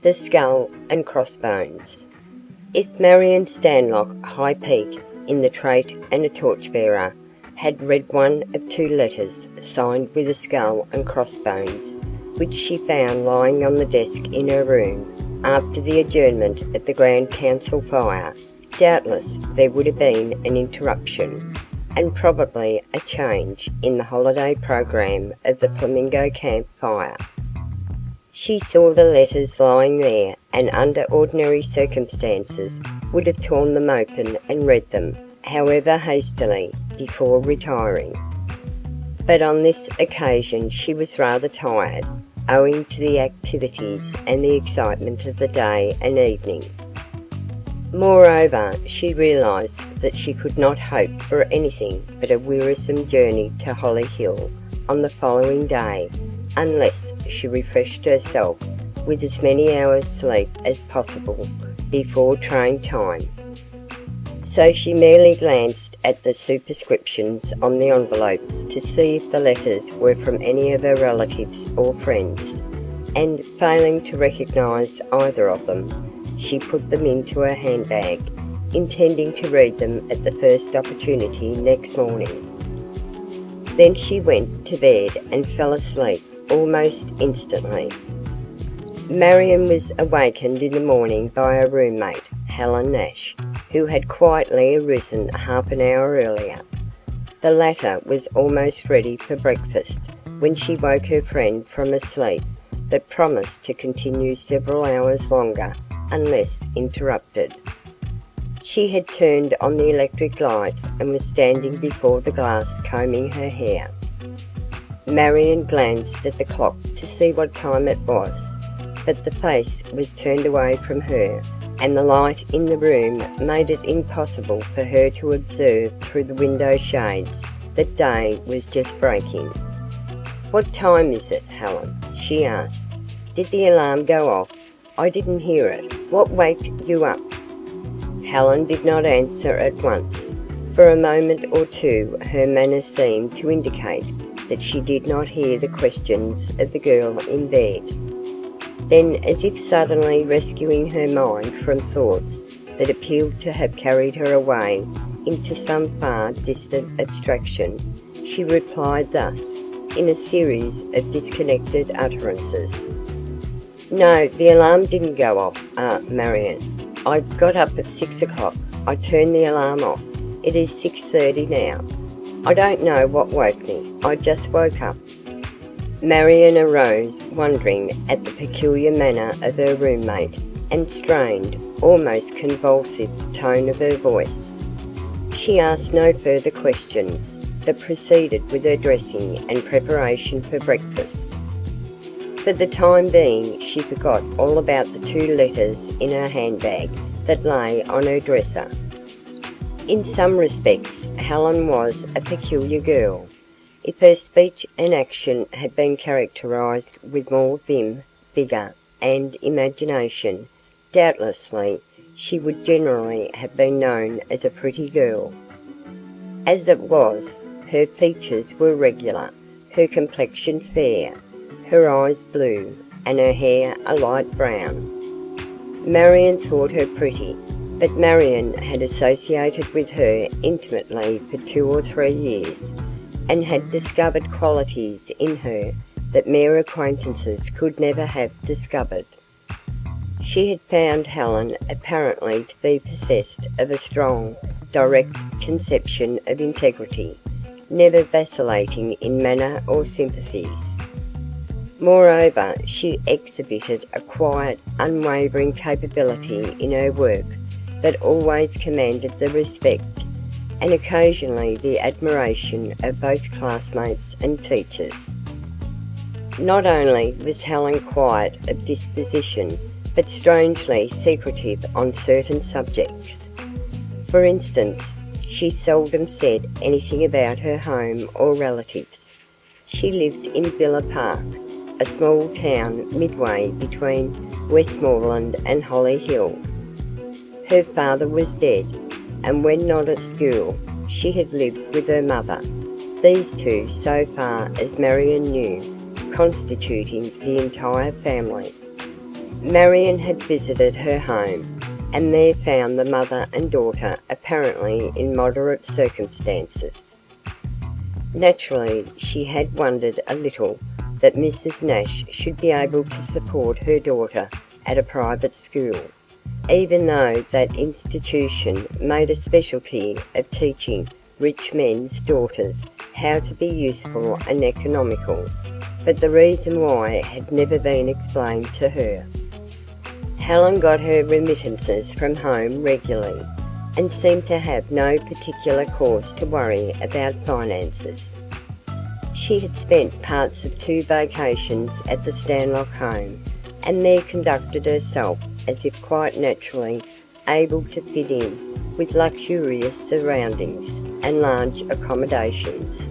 The Skull and Crossbones. If Marion Stanlock High Peak, in The Trait and a Torchbearer, had read one of two letters signed with a skull and crossbones, which she found lying on the desk in her room after the adjournment of the Grand Council fire, doubtless there would have been an interruption, and probably a change in the holiday program of the Flamingo Camp Fire. She saw the letters lying there and under ordinary circumstances would have torn them open and read them, however hastily, before retiring. But on this occasion she was rather tired, owing to the activities and the excitement of the day and evening. Moreover, she realised that she could not hope for anything but a wearisome journey to Holly Hill on the following day, unless she refreshed herself with as many hours' sleep as possible before train time. So she merely glanced at the superscriptions on the envelopes to see if the letters were from any of her relatives or friends, and failing to recognise either of them, she put them into her handbag, intending to read them at the first opportunity next morning. Then she went to bed and fell asleep almost instantly. Marion was awakened in the morning by her roommate, Helen Nash, who had quietly arisen half an hour earlier. The latter was almost ready for breakfast when she woke her friend from a sleep that promised to continue several hours longer unless interrupted. She had turned on the electric light and was standing before the glass combing her hair. Marion glanced at the clock to see what time it was, but the face was turned away from her, and the light in the room made it impossible for her to observe through the window shades that day was just breaking. "What time is it, Helen?" she asked. "Did the alarm go off? I didn't hear it. What waked you up?" Helen did not answer at once. For a moment or two her manner seemed to indicate that she did not hear the questions of the girl in bed. Then, as if suddenly rescuing her mind from thoughts that appealed to have carried her away into some far distant abstraction, she replied thus, in a series of disconnected utterances. "No, the alarm didn't go off, Marion. I got up at 6 o'clock. I turned the alarm off. It is 6:30 now. I don't know what woke me. I just woke up." Marion arose, wondering at the peculiar manner of her roommate and strained, almost convulsive tone of her voice. She asked no further questions, but proceeded with her dressing and preparation for breakfast. For the time being she forgot all about the two letters in her handbag that lay on her dresser. In some respects Helen was a peculiar girl. If her speech and action had been characterised with more vim, vigour and imagination, doubtlessly she would generally have been known as a pretty girl. As it was, her features were regular, her complexion fair, her eyes blue, and her hair a light brown. Marion thought her pretty, but Marion had associated with her intimately for 2 or 3 years, and had discovered qualities in her that mere acquaintances could never have discovered. She had found Helen apparently to be possessed of a strong, direct conception of integrity, never vacillating in manner or sympathies. Moreover, she exhibited a quiet, unwavering capability in her work that always commanded the respect and occasionally the admiration of both classmates and teachers. Not only was Helen quiet of disposition, but strangely secretive on certain subjects. For instance, she seldom said anything about her home or relatives. She lived in Villa Park, a small town midway between Westmoreland and Holly Hill. Her father was dead, and when not at school, she had lived with her mother, these two, so far as Marion knew, constituting the entire family. Marion had visited her home and there found the mother and daughter apparently in moderate circumstances. Naturally, she had wondered a little that Mrs. Nash should be able to support her daughter at a private school, even though that institution made a specialty of teaching rich men's daughters how to be useful and economical, but the reason why had never been explained to her. Helen got her remittances from home regularly and seemed to have no particular cause to worry about finances. She had spent parts of 2 vacations at the Stanlock home and there conducted herself as if quite naturally able to fit in with luxurious surroundings and large accommodations.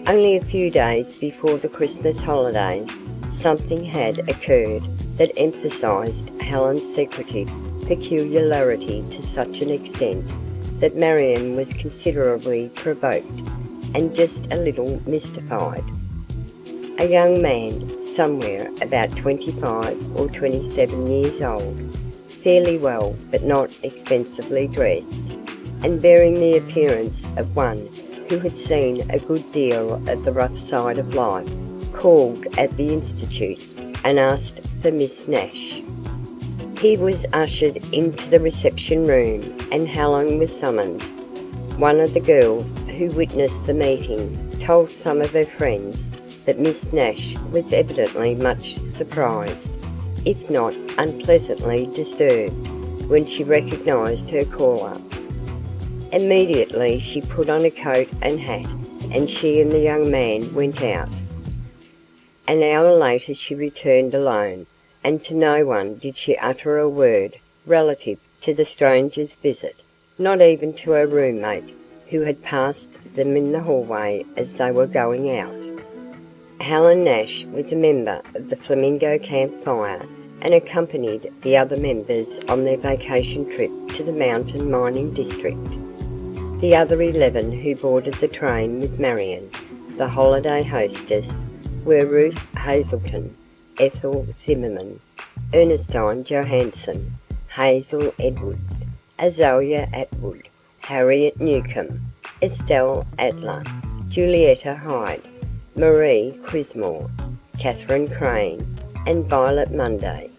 Only a few days before the Christmas holidays, something had occurred that emphasised Helen's secretive peculiarity to such an extent that Marion was considerably provoked and just a little mystified. A young man, somewhere about 25 or 27 years old, fairly well but not expensively dressed, and bearing the appearance of one who had seen a good deal of the rough side of life, called at the Institute and asked for Miss Nash. He was ushered into the reception room and Helen was summoned. One of the girls who witnessed the meeting told some of her friends that Miss Nash was evidently much surprised, if not unpleasantly disturbed, when she recognised her caller. Immediately she put on a coat and hat, and she and the young man went out. An hour later she returned alone, and to no one did she utter a word relative to the stranger's visit, not even to her roommate, who had passed them in the hallway as they were going out. Helen Nash was a member of the Flamingo Camp Fire and accompanied the other members on their vacation trip to the mountain mining district. The other 11 who boarded the train with Marion, the holiday hostess, were Ruth Hazelton, Ethel Zimmerman, Ernestine Johansson, Hazel Edwards, Azalea Atwood, Harriet Newcomb, Estelle Adler, Julietta Hyde, Marie Crismore, Catherine Crane, and Violet Munday.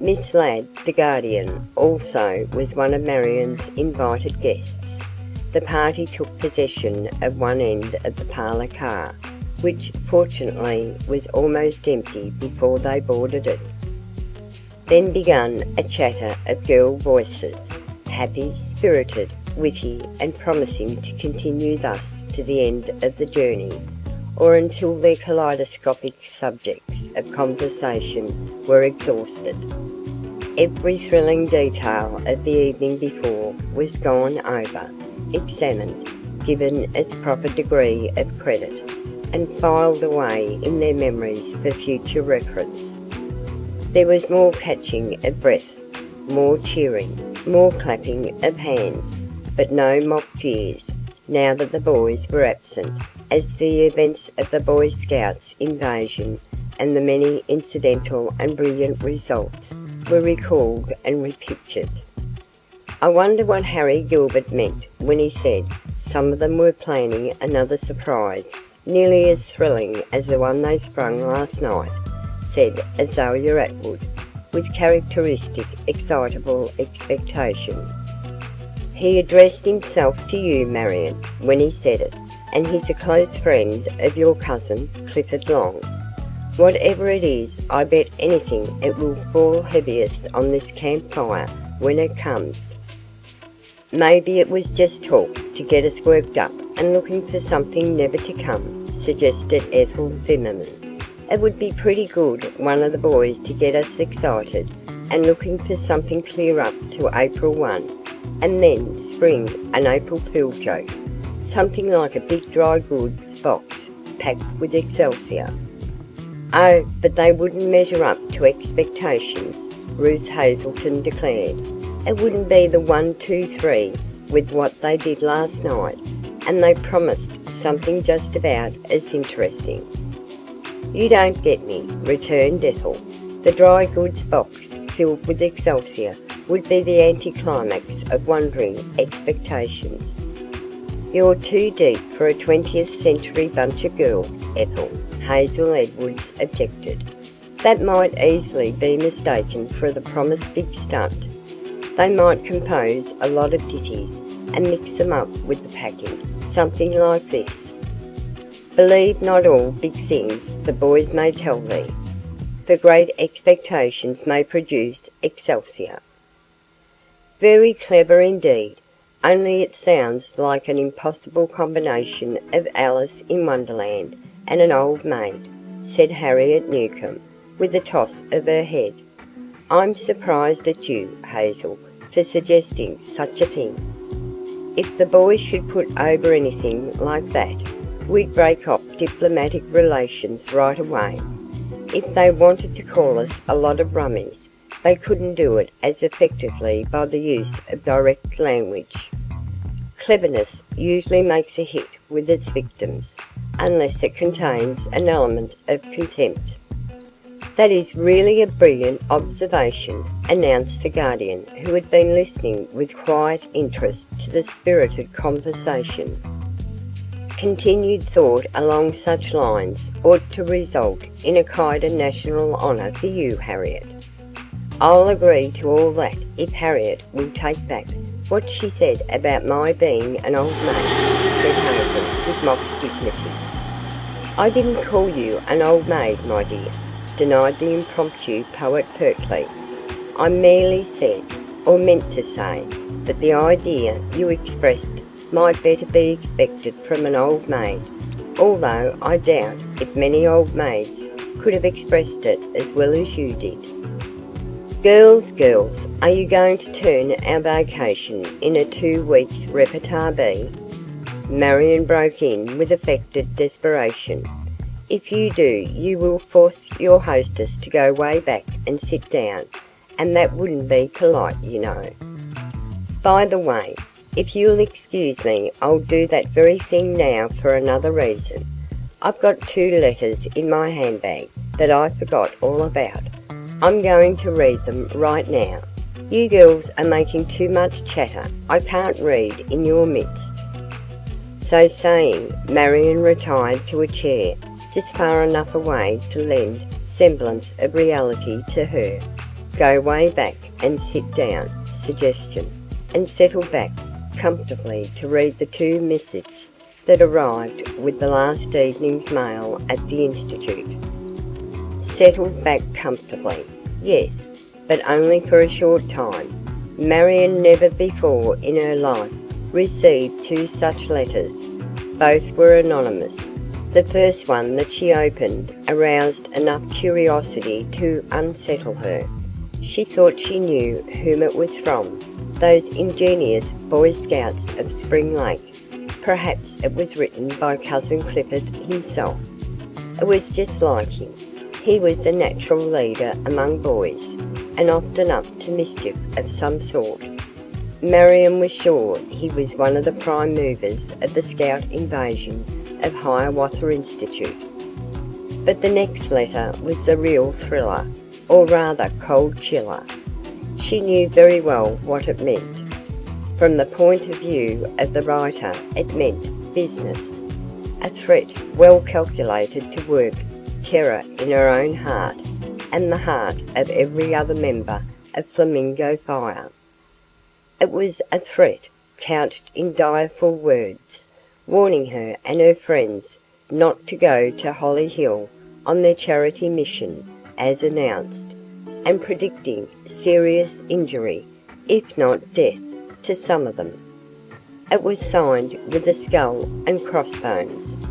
Miss Ladd, the Guardian, also was one of Marion's invited guests. The party took possession of one end of the parlour car, which fortunately was almost empty before they boarded it. Then began a chatter of girl voices, happy, spirited, witty, and promising to continue thus to the end of the journey, or until their kaleidoscopic subjects of conversation were exhausted. Every thrilling detail of the evening before was gone over, examined, given its proper degree of credit, and filed away in their memories for future reference. There was more catching of breath, more cheering, more clapping of hands, but no mock jeers, now that the boys were absent, as the events of the Boy Scouts invasion and the many incidental and brilliant results were recalled and repictured. I wonder what Harry Gilbert meant when he said some of them were planning another surprise nearly as thrilling as the one they sprung last night, said Azalea Atwood, with characteristic excitable expectation. He addressed himself to you, Marion, when he said it, and he's a close friend of your cousin, Clifford Long. Whatever it is, I bet anything it will fall heaviest on this campfire when it comes. Maybe it was just talk to get us worked up and looking for something never to come, suggested Ethel Zimmerman. It would be pretty good, one of the boys, to get us excited and looking for something clear up to April 1, and then spring an April Fool joke, something like a big dry goods box packed with Excelsior. Oh, but they wouldn't measure up to expectations, Ruth Hazelton declared. It wouldn't be the 1, 2, 3 with what they did last night, and they promised something just about as interesting. You don't get me, returned Ethel. The dry goods box filled with Excelsior would be the anticlimax of wondering expectations. "You're too deep for a 20th century bunch of girls, Ethel," Hazel Edwards objected. "That might easily be mistaken for the promised big stunt. They might compose a lot of ditties and mix them up with the packing, something like this: 'Believe not all big things the boys may tell thee, for great expectations may produce Excelsior.'" Very clever indeed, only it sounds like an impossible combination of Alice in Wonderland and an old maid, said Harriet Newcomb, with a toss of her head. "I'm surprised at you, Hazel, for suggesting such a thing. If the boys should put over anything like that, we'd break off diplomatic relations right away. If they wanted to call us a lot of rummies, they couldn't do it as effectively by the use of direct language. Cleverness usually makes a hit with its victims, unless it contains an element of contempt." "That is really a brilliant observation," announced the Guardian, who had been listening with quiet interest to the spirited conversation. "Continued thought along such lines ought to result in a kind of national honour for you, Harriet." "I'll agree to all that if Harriet will take back what she said about my being an old maid," said Hazel with mock dignity. "I didn't call you an old maid, my dear," denied the impromptu poet pertly. "I merely said, or meant to say, that the idea you expressed might better be expected from an old maid, although I doubt if many old maids could have expressed it as well as you did." Girls, are you going to turn our vacation in a 2 weeks repartee?" Marion broke in with affected desperation. "If you do, you will force your hostess to go way back and sit down, and that wouldn't be polite, you know. By the way, if you'll excuse me, I'll do that very thing now for another reason. I've got 2 letters in my handbag that I forgot all about. I'm going to read them right now. You girls are making too much chatter. I can't read in your midst." So saying, Marion retired to a chair just far enough away to lend semblance of reality to her "go way back and sit down" suggestion, and settled back comfortably to read the 2 missives that arrived with the last evening's mail at the Institute. Settled back comfortably, yes, but only for a short time. Marion never before in her life received 2 such letters. Both were anonymous. The first one that she opened aroused enough curiosity to unsettle her. She thought she knew whom it was from, those ingenious Boy Scouts of Spring Lake. Perhaps it was written by Cousin Clifford himself. It was just like him. He was the natural leader among boys, and often up to mischief of some sort. Marion was sure he was one of the prime movers of the Scout invasion of Hiawatha Institute. But the next letter was the real thriller, or rather cold chiller. She knew very well what it meant. From the point of view of the writer, it meant business. A threat well calculated to work terror in her own heart and the heart of every other member of Flamingo Fire. It was a threat couched in direful words, warning her and her friends not to go to Holly Hill on their charity mission as announced, and predicting serious injury, if not death, to some of them. It was signed with a skull and crossbones.